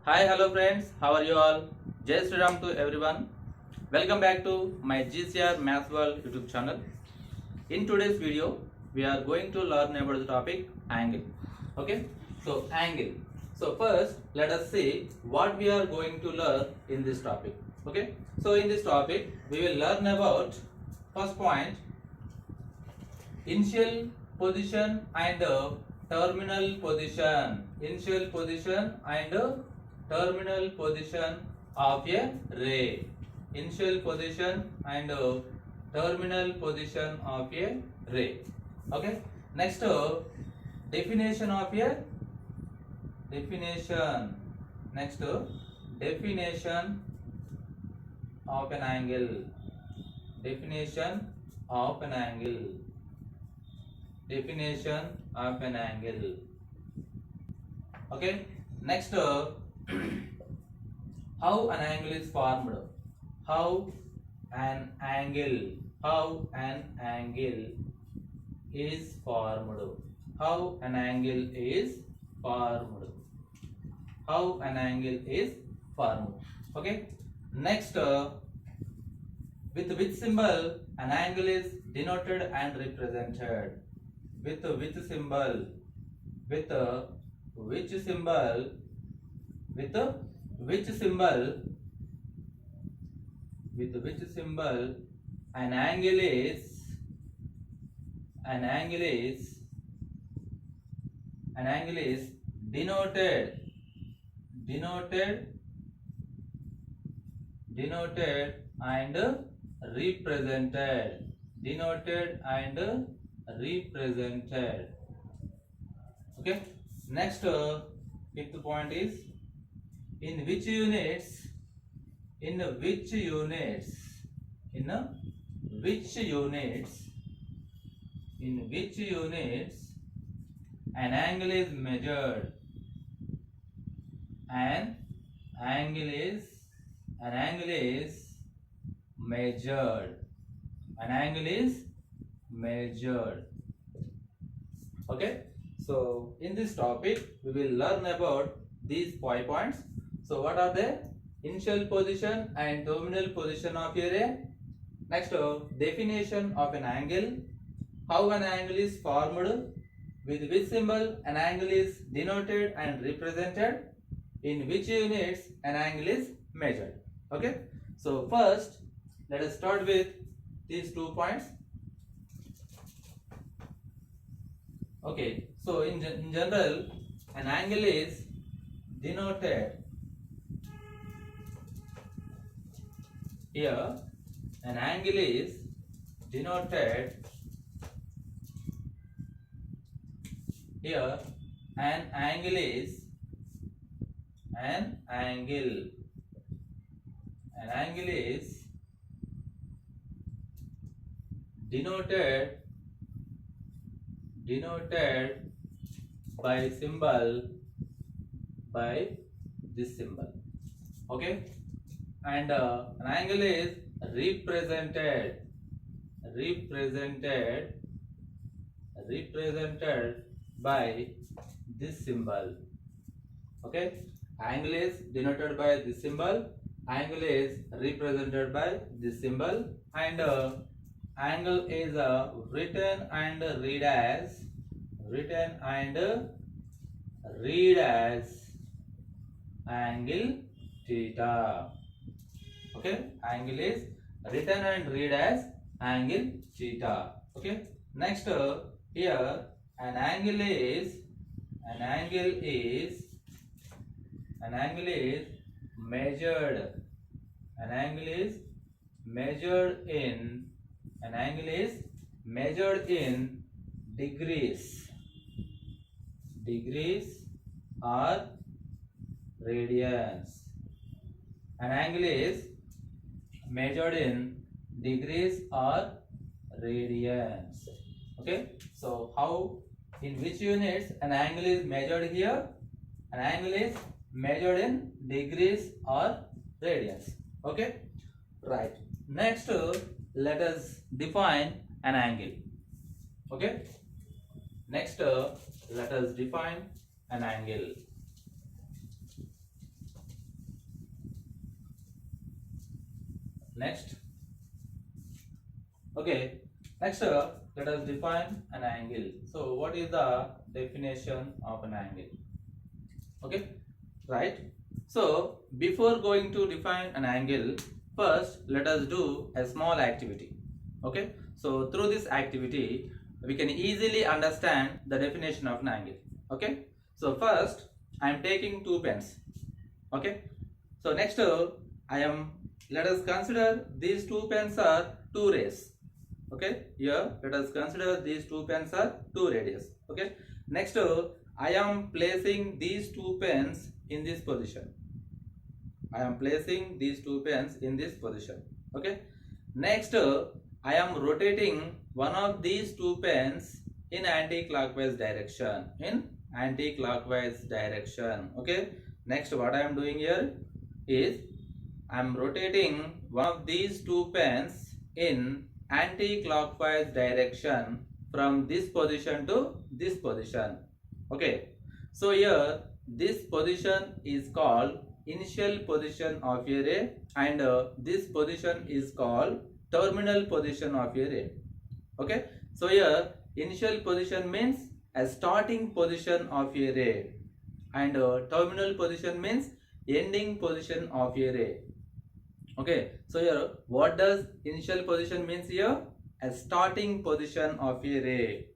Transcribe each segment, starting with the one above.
Hi, hello friends, how are you all? Jai Sri Ram to everyone. Welcome back to my GCR Maths World YouTube channel. In today's video, we are going to learn about the topic angle. Okay, so angle. So first, let us see what we are going to learn in this topic. Okay, so in this topic, we will learn about first point, initial position and terminal position. Initial position and terminal position of a ray. Initial position and terminal position of a ray. Okay. Next, definition of a definition. Next, definition of an angle. Definition of an angle. Definition of an angle. Okay. Next, how an angle is formed. How an angle. How an angle is formed. How an angle is formed. How an angle is formed. Okay. Next, with which symbol an angle is denoted and represented. With which symbol? With which symbol? With which symbol? With which symbol an angle is denoted and represented. Denoted and represented. Okay. Next, fifth point is in which units in which units an angle is measured. An angle is measured. An angle is measured. Okay. So in this topic we will learn about these 5 points. So what are they? Initial position and terminal position of a ray. Next, definition of an angle. How an angle is formed. With which symbol an angle is denoted and represented. In which units an angle is measured. Okay. So first, let us start with these 2 points. Okay. So in general, an angle is denoted. Here, an angle is denoted. Here, an angle is denoted by this symbol. Okay. And an angle is represented by this symbol. Okay. Angle is denoted by this symbol. Angle is represented by this symbol. And angle is written and read as angle theta. Okay, angle is written and read as angle theta. Okay. Next, here an angle is measured. An angle is measured in degrees or radians. An angle is measured in degrees or radians. Okay. So how, in which units an angle is measured here? An angle is measured in degrees or radians. Okay. Right. Next, let us define an angle. Okay. Next, let us define an angle. Next. Okay. Next, let us define an angle. So, what is the definition of an angle? Okay, right. So, before going to define an angle, first let us do a small activity. Okay, so through this activity, we can easily understand the definition of an angle. Okay, so first I am taking two pens. Okay, so next let us consider these two pens are two rays. Okay, here let us consider these two pens are two radius. Okay, next I am placing these two pens in this position. I am placing these two pens in this position. Okay, next I am rotating one of these two pens in anti-clockwise direction. Okay, next what I am doing here is I am rotating one of these two pens in anti-clockwise direction from this position to this position. Okay, so here this position is called initial position of a ray, and this position is called terminal position of a ray. Okay, so here initial position means a starting position of a ray, and terminal position means ending position of a ray. Okay, so here what does initial position means here? A starting position of a ray.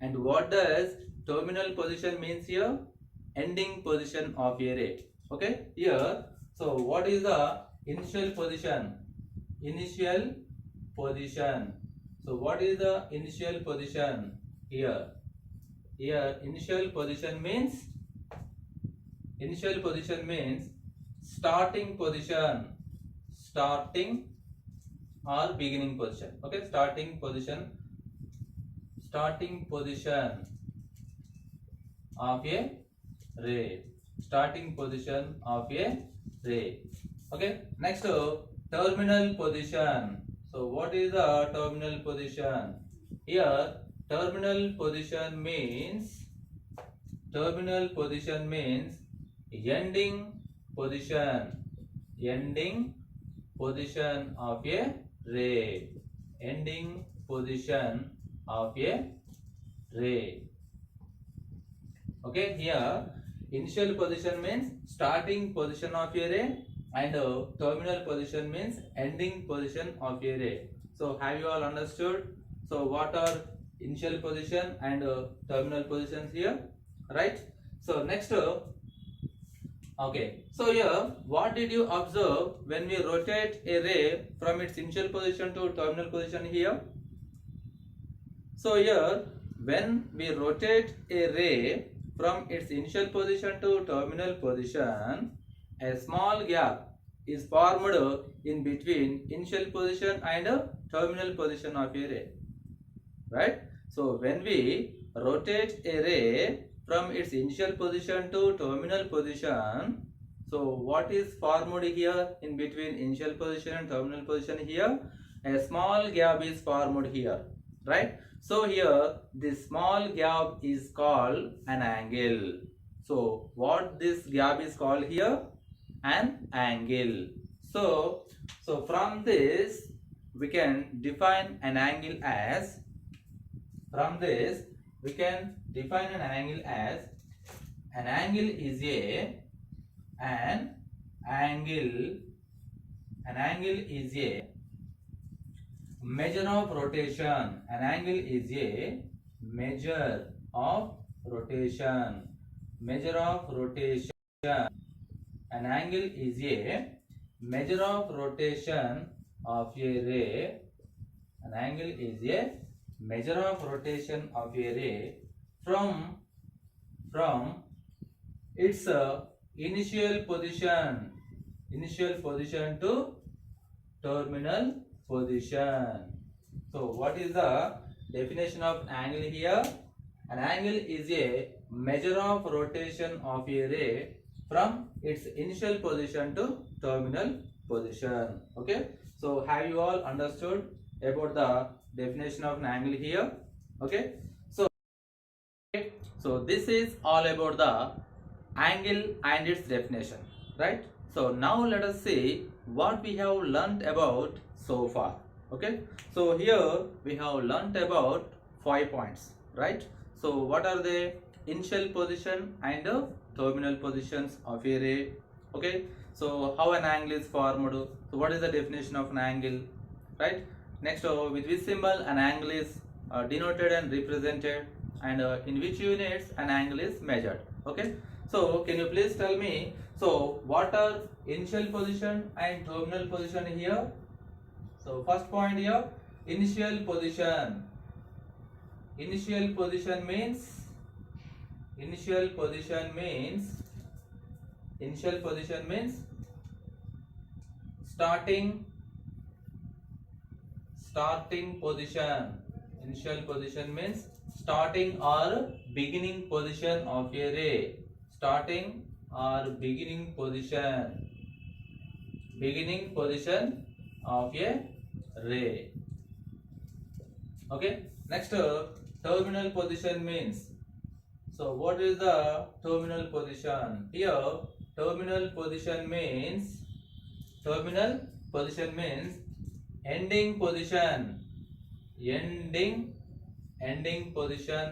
And what does terminal position means here? Ending position of a ray. Okay, here, so what is the initial position? Initial position. So what is the initial position here? Here initial position means starting position, starting or beginning position. Okay, starting position of a ray, starting position of a ray. Okay, next terminal position. So what is the terminal position? Here terminal position means ending position of a ray, ending position of a ray. Okay, here initial position means starting position of a ray, and terminal position means ending position of a ray. So have you all understood? So what are initial position and terminal positions here, right? So next, okay, so here what did you observe when we rotate a ray from its initial position to terminal position here? So here when we rotate a ray from its initial position to terminal position, a small gap is formed in between initial position and terminal position of a ray, right? So when we rotate a ray from its initial position to terminal position, so what is formed here in between initial position and terminal position here? A small gap is formed here, right? So here this small gap is called an angle. So what this gap is called here? An angle. So from this we can define an angle as, an angle is a measure of rotation. An angle is a measure of rotation. An angle is a measure of rotation of a ray. An angle is a measure of rotation of a ray from its initial position to terminal position. So what is the definition of angle here? An angle is a measure of rotation of a ray from its initial position to terminal position. Okay, so have you all understood about the definition of an angle here? Okay, so this is all about the angle and its definition, right? So now let us see what we have learnt about so far. Okay, so here we have learnt about 5 points, right? So what are they? Initial position and terminal positions of a ray. Okay, so how an angle is formed. So what is the definition of an angle, right? Next, with which symbol an angle is denoted and represented, and in which units an angle is measured. Okay, so can you please tell me, so what are initial position and terminal position here? So first point here, initial position. Initial position means starting position. Initial position means starting or beginning position of a ray. Starting or beginning position of a ray. Okay, next, terminal position means, so what is the terminal position? Here terminal position means ending position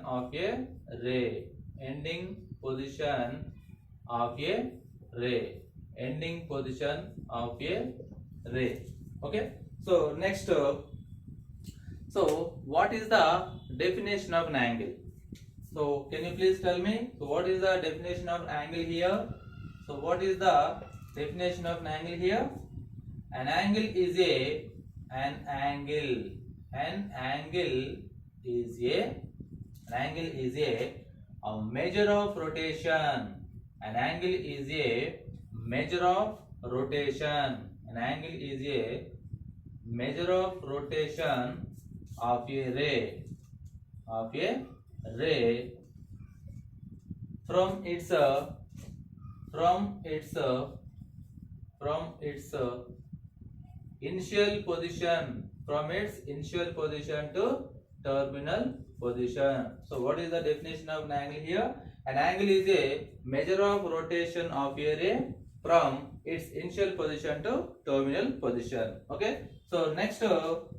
of a ray. Ending position of a ray. Okay, so next, so what is the definition of an angle? So can you please tell me, so what is the definition of angle here? So what is the definition of an angle here? An angle is a measure of rotation. An angle is a measure of rotation. An angle is a measure of rotation of a ray. From its initial position to terminal position. So what is the definition of an angle here? An angle is a measure of rotation of a ray from its initial position to terminal position. Okay, so next,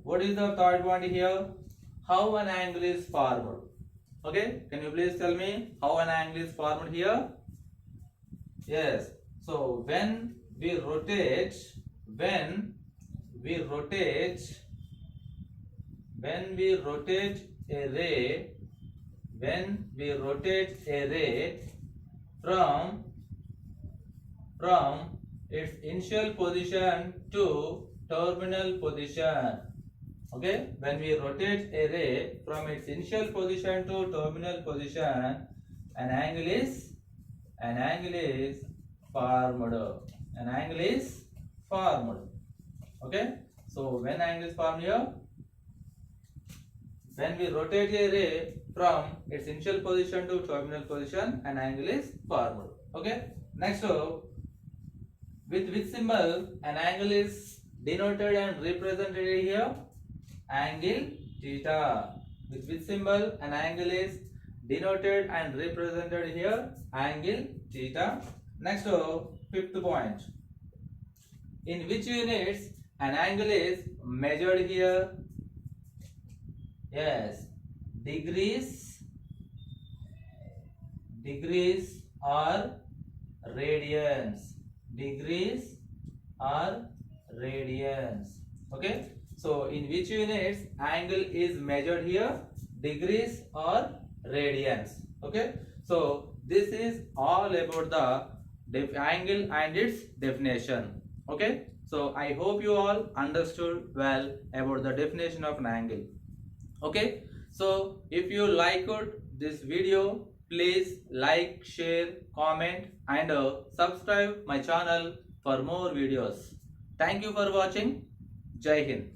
what is the third point here? How an angle is formed. Okay, can you please tell me how an angle is formed here? Yes, so when we rotate a ray from its initial position to terminal position. Okay, when we rotate a ray from its initial position to terminal position, an angle is formed. Okay, so when angle is formed here? When we rotate a ray from its initial position to terminal position, an angle is formed. Okay, next, with which symbol an angle is denoted and represented here? Angle theta. With which symbol an angle is denoted and represented here? Angle theta. Next, fifth point. In which units an angle is measured here? Yes, degrees or radians. Okay, so in which units angle is measured here? Degrees or radians. Okay, so this is all about the angle and its definition. Okay, so I hope you all understood well about the definition of an angle. Okay, so if you liked this video, please like, share, comment and subscribe my channel for more videos. Thank you for watching. Jai Hind.